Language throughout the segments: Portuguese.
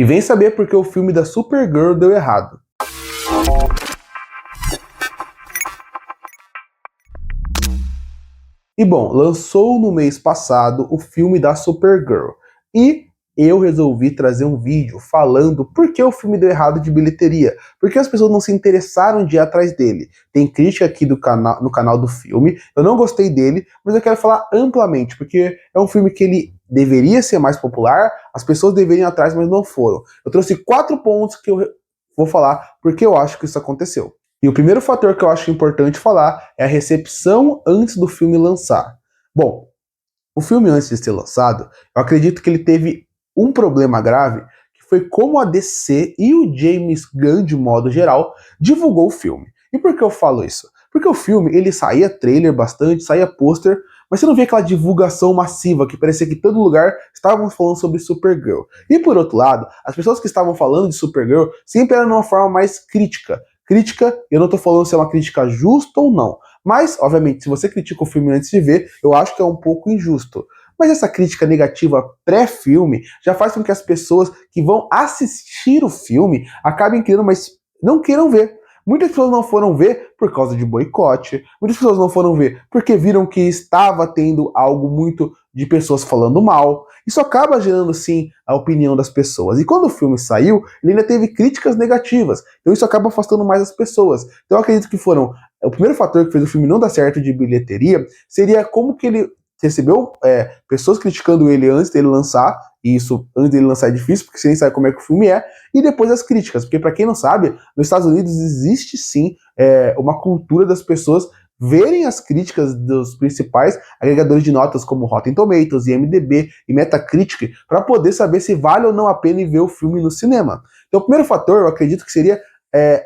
E vem saber por que o filme da Supergirl deu errado. E bom, lançou no mês passado o filme da Supergirl. E eu resolvi trazer um vídeo falando por que o filme deu errado de bilheteria. Porque as pessoas não se interessaram de ir atrás dele. Tem crítica aqui no canal do filme. Eu não gostei dele, mas eu quero falar amplamente. Porque é um filme que ele deveria ser mais popular. As pessoas deveriam ir atrás, mas não foram. Eu trouxe 4 pontos que eu vou falar porque eu acho que isso aconteceu. E o primeiro fator que eu acho importante falar é a recepção antes do filme lançar. Bom, o filme antes de ser lançado, eu acredito que ele teve um problema grave, que foi como a DC e o James Gunn, de modo geral, divulgou o filme. E por que eu falo isso? Porque o filme, ele saía trailer bastante, saía pôster, mas você não via aquela divulgação massiva que parecia que em todo lugar estavam falando sobre Supergirl. E por outro lado, as pessoas que estavam falando de Supergirl sempre eram de uma forma mais crítica. Crítica, eu não tô falando se é uma crítica justa ou não. Mas, obviamente, se você critica o filme antes de ver, eu acho que é um pouco injusto. Mas essa crítica negativa pré-filme já faz com que as pessoas que vão assistir o filme acabem querendo, mas não queiram ver. Muitas pessoas não foram ver por causa de boicote, muitas pessoas não foram ver porque viram que estava tendo algo muito de pessoas falando mal. Isso acaba gerando, sim, a opinião das pessoas. E quando o filme saiu, ele ainda teve críticas negativas. Então isso acaba afastando mais as pessoas. Então eu acredito que foram... O primeiro fator que fez o filme não dar certo de bilheteria seria como que ele recebeu pessoas criticando ele antes dele lançar, e isso antes dele lançar é difícil, porque você nem sabe como é que o filme é, e depois as críticas, porque para quem não sabe, nos Estados Unidos existe sim uma cultura das pessoas verem as críticas dos principais agregadores de notas como Rotten Tomatoes, IMDb e Metacritic, para poder saber se vale ou não a pena ir ver o filme no cinema. Então o primeiro fator, eu acredito que seria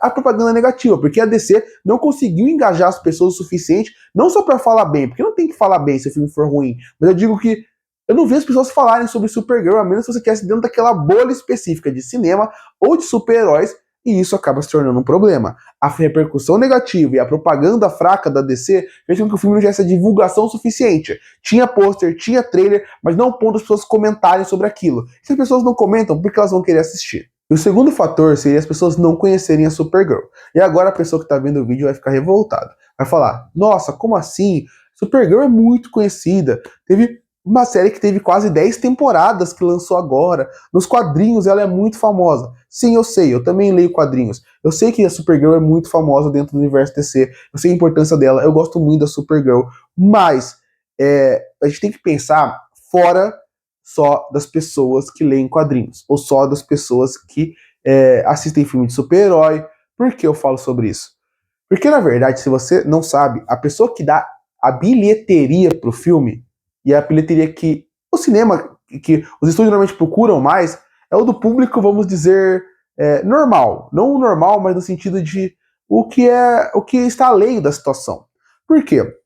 a propaganda negativa, porque a DC não conseguiu engajar as pessoas o suficiente, não só para falar bem, porque não tem que falar bem se o filme for ruim, mas eu digo que eu não vi as pessoas falarem sobre Supergirl, a menos que você quer dentro daquela bolha específica de cinema ou de super-heróis, e isso acaba se tornando um problema. A repercussão negativa e a propaganda fraca da DC fez com que o filme não tivesse a divulgação suficiente. Tinha pôster, tinha trailer, mas não pondo as pessoas comentarem sobre aquilo. Se as pessoas não comentam, por que elas vão querer assistir? E o segundo fator seria as pessoas não conhecerem a Supergirl. E agora a pessoa que está vendo o vídeo vai ficar revoltada. Vai falar, nossa, como assim? Supergirl é muito conhecida. Teve uma série que teve quase 10 temporadas que lançou agora. Nos quadrinhos ela é muito famosa. Sim, eu sei, eu também leio quadrinhos. Eu sei que a Supergirl é muito famosa dentro do universo DC. Eu sei a importância dela, eu gosto muito da Supergirl. Mas a gente tem que pensar fora só das pessoas que leem quadrinhos, ou só das pessoas que assistem filme de super-herói. Por que eu falo sobre isso? Porque, na verdade, se você não sabe, a pessoa que dá a bilheteria pro filme, e a bilheteria que o cinema, que os estúdios normalmente procuram mais, é o do público, vamos dizer, normal. Não o normal, mas no sentido de o que está além da situação. Por quê?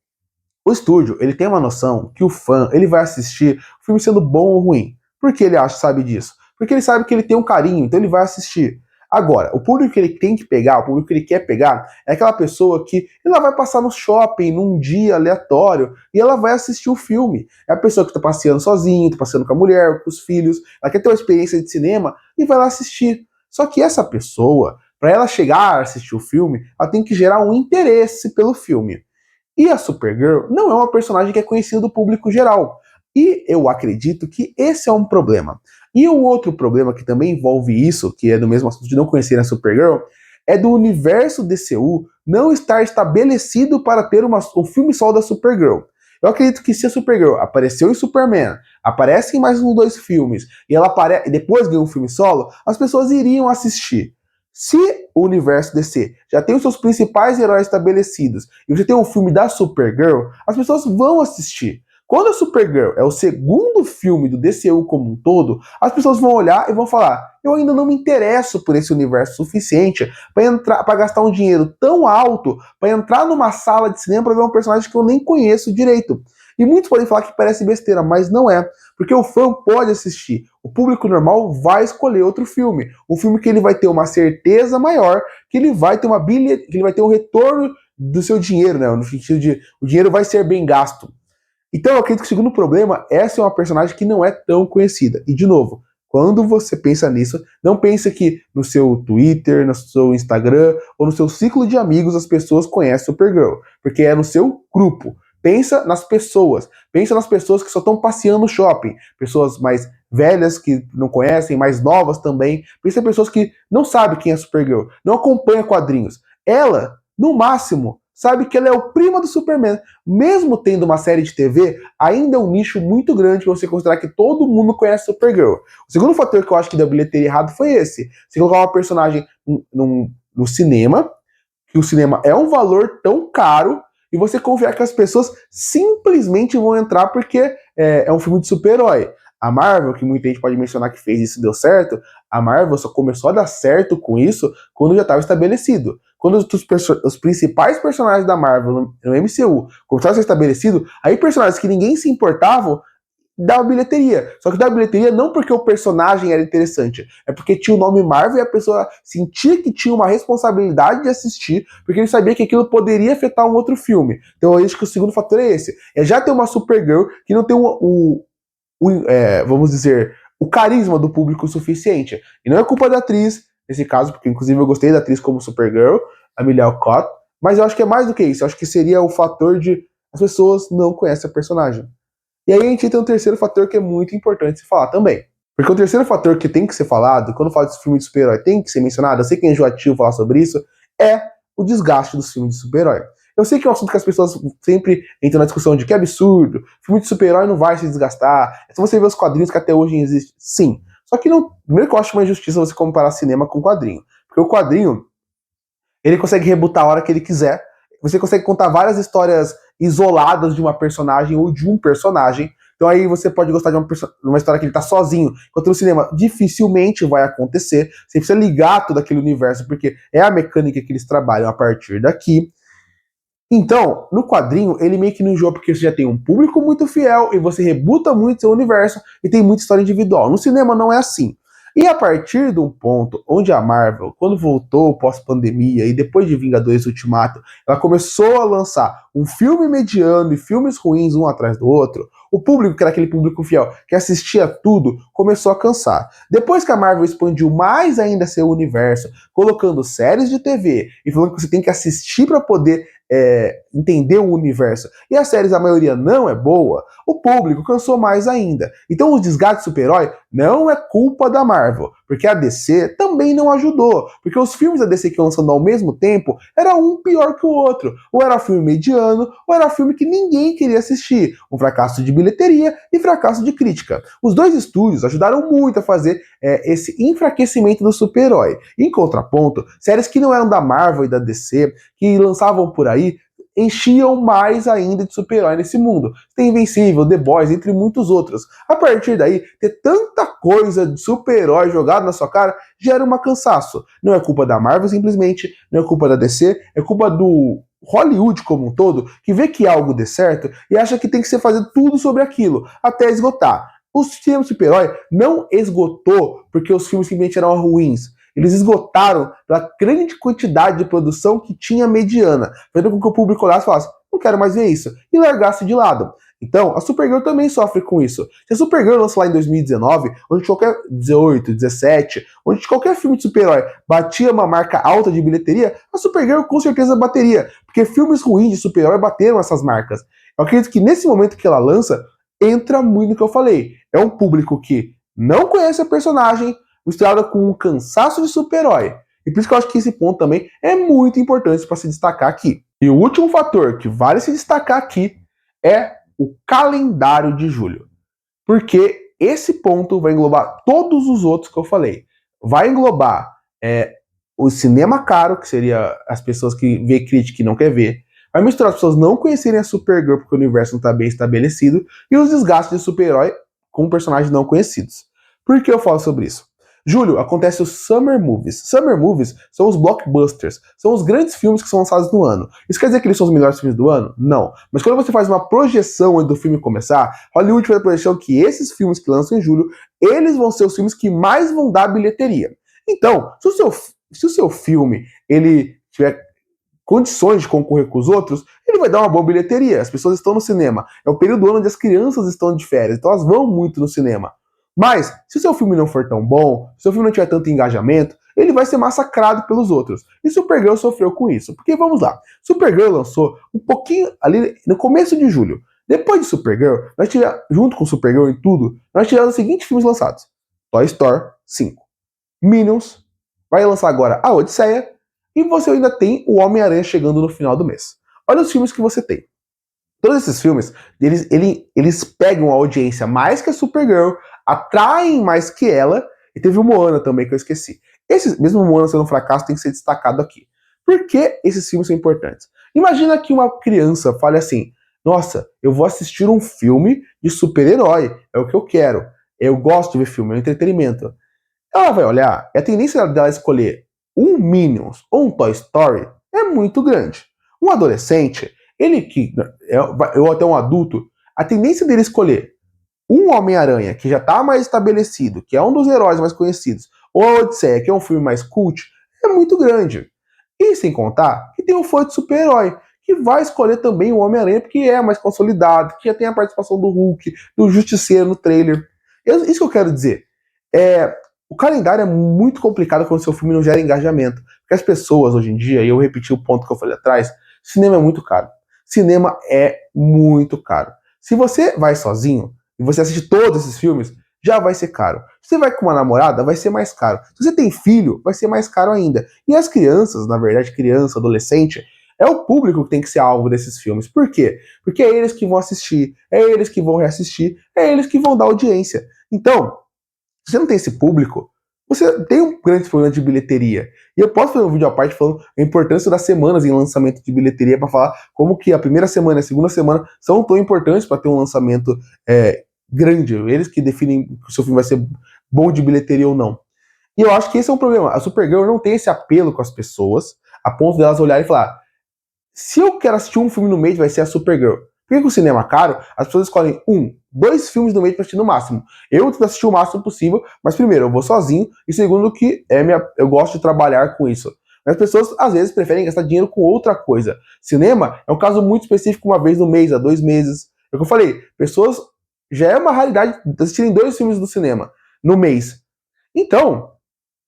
O estúdio, ele tem uma noção que o fã, ele vai assistir o filme sendo bom ou ruim. Por que ele sabe disso? Porque ele sabe que ele tem um carinho, então ele vai assistir. Agora, o público que ele tem que pegar, o público que ele quer pegar, é aquela pessoa que ela vai passar no shopping num dia aleatório e ela vai assistir o filme. É a pessoa que está passeando sozinha, está passeando com a mulher, com os filhos, ela quer ter uma experiência de cinema e vai lá assistir. Só que essa pessoa, para ela chegar a assistir o filme, ela tem que gerar um interesse pelo filme. E a Supergirl não é uma personagem que é conhecida do público geral. E eu acredito que esse é um problema. E o outro problema que também envolve isso, que é do mesmo assunto de não conhecer a Supergirl, é do universo DCU não estar estabelecido para ter um filme só da Supergirl. Eu acredito que se a Supergirl apareceu em Superman, aparece em mais uns 2 filmes, e ela depois ganha um filme solo, as pessoas iriam assistir. Se o universo DC já tem os seus principais heróis estabelecidos e você tem um filme da Supergirl, as pessoas vão assistir. Quando a Supergirl é o segundo filme do DCU como um todo, as pessoas vão olhar e vão falar: eu ainda não me interesso por esse universo suficiente para gastar um dinheiro tão alto para entrar numa sala de cinema para ver um personagem que eu nem conheço direito. E muitos podem falar que parece besteira, mas não é. Porque o fã pode assistir. O público normal vai escolher outro filme. Um filme que ele vai ter uma certeza maior, que ele vai ter que ele vai ter um retorno do seu dinheiro, né? No sentido de o dinheiro vai ser bem gasto. Então eu acredito que o segundo problema, essa é uma personagem que não é tão conhecida. E de novo, quando você pensa nisso, não pense que no seu Twitter, no seu Instagram ou no seu ciclo de amigos as pessoas conhecem Supergirl, porque é no seu grupo. Pensa nas pessoas que só estão passeando no shopping, pessoas mais velhas que não conhecem, mais novas também, pensa em pessoas que não sabem quem é Supergirl, não acompanha quadrinhos. Ela, no máximo, sabe que ela é o primo do Superman. Mesmo tendo uma série de TV, ainda é um nicho muito grande para você considerar que todo mundo conhece Supergirl. O segundo fator que eu acho que deu bilheteria errado foi esse. Você colocar uma personagem no cinema, que o cinema é um valor tão caro, e você confiar que as pessoas simplesmente vão entrar porque é um filme de super-herói. A Marvel, que muita gente pode mencionar que fez isso e deu certo, a Marvel só começou a dar certo com isso quando já estava estabelecido. Quando os principais personagens da Marvel no MCU começaram a ser estabelecidos, aí personagens que ninguém se importava dava bilheteria. Só que dava bilheteria não porque o personagem era interessante, é porque tinha o nome Marvel e a pessoa sentia que tinha uma responsabilidade de assistir, porque ele sabia que aquilo poderia afetar um outro filme. Então eu acho que o segundo fator é esse. É já ter uma Supergirl que não tem vamos dizer, o carisma do público suficiente. E não é culpa da atriz, nesse caso, porque inclusive eu gostei da atriz como Supergirl, a Emilia Clarke, mas eu acho que é mais do que isso. Eu acho que seria o fator de as pessoas não conhecem a personagem. E aí a gente tem um terceiro fator que é muito importante se falar também. Porque o terceiro fator que tem que ser falado, quando fala de filme de super-herói, tem que ser mencionado, eu sei que é enjoativo falar sobre isso, é o desgaste dos filmes de super-herói. Eu sei que é um assunto que as pessoas sempre entram na discussão de que é absurdo, filme de super-herói não vai se desgastar, é só você ver os quadrinhos que até hoje existem. Sim. Só que não, primeiro que eu acho uma injustiça você comparar cinema com quadrinho. Porque o quadrinho, ele consegue rebutar a hora que ele quiser, você consegue contar várias histórias isoladas de uma personagem ou de um personagem. Então aí você pode gostar de uma história que ele tá sozinho, enquanto no cinema dificilmente vai acontecer. Você precisa ligar todo aquele universo, porque é a mecânica que eles trabalham a partir daqui. Então, no quadrinho, ele meio que não enjoa porque você já tem um público muito fiel e você rebuta muito seu universo e tem muita história individual. No cinema não é assim. E a partir de um ponto onde a Marvel, quando voltou pós-pandemia e depois de Vingadores Ultimato, ela começou a lançar um filme mediano e filmes ruins um atrás do outro, o público, que era aquele público fiel, que assistia tudo, começou a cansar. Depois que a Marvel expandiu mais ainda seu universo, colocando séries de TV e falando que você tem que assistir para poder entender o universo, e as séries, a maioria não é boa, o público cansou mais ainda. Então o desgaste de super-herói não é culpa da Marvel, porque a DC também não ajudou, porque os filmes da DC que iam lançando ao mesmo tempo, era um pior que o outro, ou era filme mediano, ou era filme que ninguém queria assistir, um fracasso de bilheteria e fracasso de crítica. Os dois estúdios ajudaram muito a fazer esse enfraquecimento do super-herói. Em contraponto, séries que não eram da Marvel e da DC, que lançavam por aí, enchiam mais ainda de super-herói nesse mundo. Tem Invencível, The Boys, entre muitos outros. A partir daí, ter tanta coisa de super-herói jogado na sua cara gera um cansaço. Não é culpa da Marvel, simplesmente, não é culpa da DC, é culpa do Hollywood como um todo, que vê que algo dê certo e acha que tem que ser fazer tudo sobre aquilo, até esgotar. Os filmes de super-herói não esgotou porque os filmes simplesmente eram ruins. Eles esgotaram pela grande quantidade de produção que tinha mediana, fazendo com que o público olhasse e falasse, não quero mais ver isso, e largasse de lado. Então, a Supergirl também sofre com isso. Se a Supergirl lança lá em 2019, onde qualquer 18, 17, onde qualquer filme de super-herói batia uma marca alta de bilheteria, a Supergirl com certeza bateria, porque filmes ruins de super-herói bateram essas marcas. Eu acredito que nesse momento que ela lança, entra muito no que eu falei. É um público que não conhece a personagem, misturada com um cansaço de super-herói. E por isso que eu acho que esse ponto também é muito importante para se destacar aqui. E o último fator que vale se destacar aqui é o calendário de julho. Porque esse ponto vai englobar todos os outros que eu falei. Vai englobar o cinema caro, que seria as pessoas que vê crítica e não quer ver. Vai misturar as pessoas não conhecerem a Supergirl porque o universo não está bem estabelecido. E os desgastes de super-herói com personagens não conhecidos. Por que eu falo sobre isso? Julho, acontece os Summer Movies. Summer Movies são os blockbusters, são os grandes filmes que são lançados no ano. Isso quer dizer que eles são os melhores filmes do ano? Não. Mas quando você faz uma projeção antes do filme começar, Hollywood faz a projeção que esses filmes que lançam em julho, eles vão ser os filmes que mais vão dar bilheteria. Então, se o seu filme ele tiver condições de concorrer com os outros, ele vai dar uma boa bilheteria. As pessoas estão no cinema. É o período do ano onde as crianças estão de férias, então elas vão muito no cinema. Mas, se o seu filme não for tão bom, se o seu filme não tiver tanto engajamento, ele vai ser massacrado pelos outros. E Supergirl sofreu com isso. Porque, vamos lá, Supergirl lançou um pouquinho ali no começo de julho. Depois de Supergirl, nós tivemos, junto com Supergirl e tudo, nós tivemos os seguintes filmes lançados. Toy Story 5, Minions, vai lançar agora a Odisseia, e você ainda tem o Homem-Aranha chegando no final do mês. Olha os filmes que você tem. Todos esses filmes, eles pegam a audiência mais que a Supergirl, atraem mais que ela, e teve o Moana também, que eu esqueci. Mesmo o Moana sendo um fracasso, tem que ser destacado aqui. Por que esses filmes são importantes? Imagina que uma criança fale assim, nossa, eu vou assistir um filme de super-herói, é o que eu quero. Eu gosto de ver filme, é um entretenimento. Ela vai olhar, e a tendência dela escolher um Minions ou um Toy Story é muito grande. Um adolescente, ele que ou até um adulto, a tendência dele escolher um Homem-Aranha, que já está mais estabelecido, que é um dos heróis mais conhecidos, ou a Odisseia, que é um filme mais cult, é muito grande. E sem contar que tem um fã de super-herói, que vai escolher também o Homem-Aranha, porque é mais consolidado, que já tem a participação do Hulk, do Justiceiro no trailer. Isso que eu quero dizer. O calendário é muito complicado quando o seu filme não gera engajamento. Porque as pessoas hoje em dia, e eu repeti o ponto que eu falei atrás, cinema é muito caro. Cinema é muito caro. Se você vai sozinho e você assiste todos esses filmes, já vai ser caro. Se você vai com uma namorada, vai ser mais caro. Se você tem filho, vai ser mais caro ainda. E as crianças, na verdade, criança, adolescente, é o público que tem que ser alvo desses filmes. Por quê? Porque é eles que vão assistir, é eles que vão reassistir, é eles que vão dar audiência. Então, se você não tem esse público, você tem um grande problema de bilheteria. E eu posso fazer um vídeo à parte falando a importância das semanas em lançamento de bilheteria para falar como que a primeira semana e a segunda semana são tão importantes para ter um lançamento grande. Eles que definem se o seu filme vai ser bom de bilheteria ou não. E eu acho que esse é um problema. A Supergirl não tem esse apelo com as pessoas, a ponto delas olharem e falar: se eu quero assistir um filme no mês, vai ser a Supergirl. Por que com o cinema é caro, as pessoas escolhem 2 filmes no mês pra assistir no máximo. Eu tento assistir o máximo possível, mas primeiro, eu vou sozinho, e segundo, que eu gosto de trabalhar com isso. Mas as pessoas, às vezes, preferem gastar dinheiro com outra coisa. Cinema é um caso muito específico, uma vez no mês, a 2 meses. É o que eu falei, pessoas, já é uma raridade assistirem 2 filmes do cinema no mês. Então,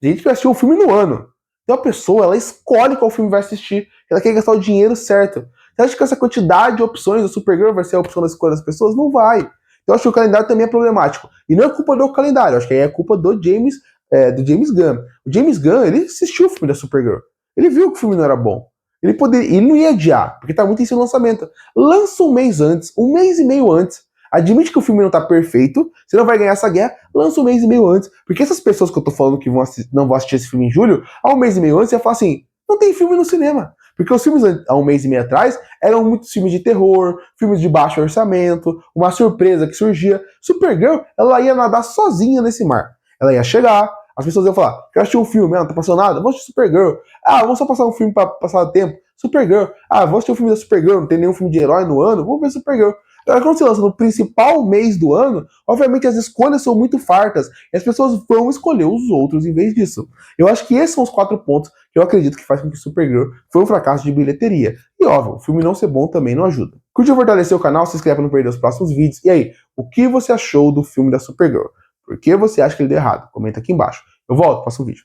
a gente vai assistir um filme no ano. Então a pessoa, ela escolhe qual filme vai assistir, ela quer gastar o dinheiro certo. Você acha que essa quantidade de opções do Supergirl vai ser a opção da escolha das pessoas? Não vai. Então eu acho que o calendário também é problemático. E não é culpa do calendário, acho que aí é culpa do James Gunn. O James Gunn, ele assistiu o filme da Supergirl. Ele viu que o filme não era bom. Ele não ia adiar, porque tá muito em seu lançamento. Lança um mês antes, um mês e meio antes. Admite que o filme não tá perfeito, você não vai ganhar essa guerra, lança um mês e meio antes. Porque essas pessoas que eu tô falando que não vão assistir esse filme em julho, há um mês e meio antes, ia falar assim, não tem filme no cinema. Porque os filmes há um mês e meio atrás eram muitos filmes de terror, filmes de baixo orçamento, uma surpresa que surgia. Supergirl, ela ia nadar sozinha nesse mar. Ela ia chegar, as pessoas iam falar, quero assistir um filme, não tá passando nada? Vamos assistir Supergirl. Vamos só passar um filme pra passar o tempo. Supergirl. Vamos assistir um filme da Supergirl, não tem nenhum filme de herói no ano? Vamos ver Supergirl. Agora, quando você lança no principal mês do ano, obviamente as escolhas são muito fartas e as pessoas vão escolher os outros em vez disso. Eu acho que esses são os 4 pontos que eu acredito que faz com que Supergirl foi um fracasso de bilheteria. E óbvio, o filme não ser bom também não ajuda. Curte e fortalecer o canal, se inscreve para não perder os próximos vídeos. E aí, o que você achou do filme da Supergirl? Por que você acha que ele deu errado? Comenta aqui embaixo. Eu volto, próximo vídeo.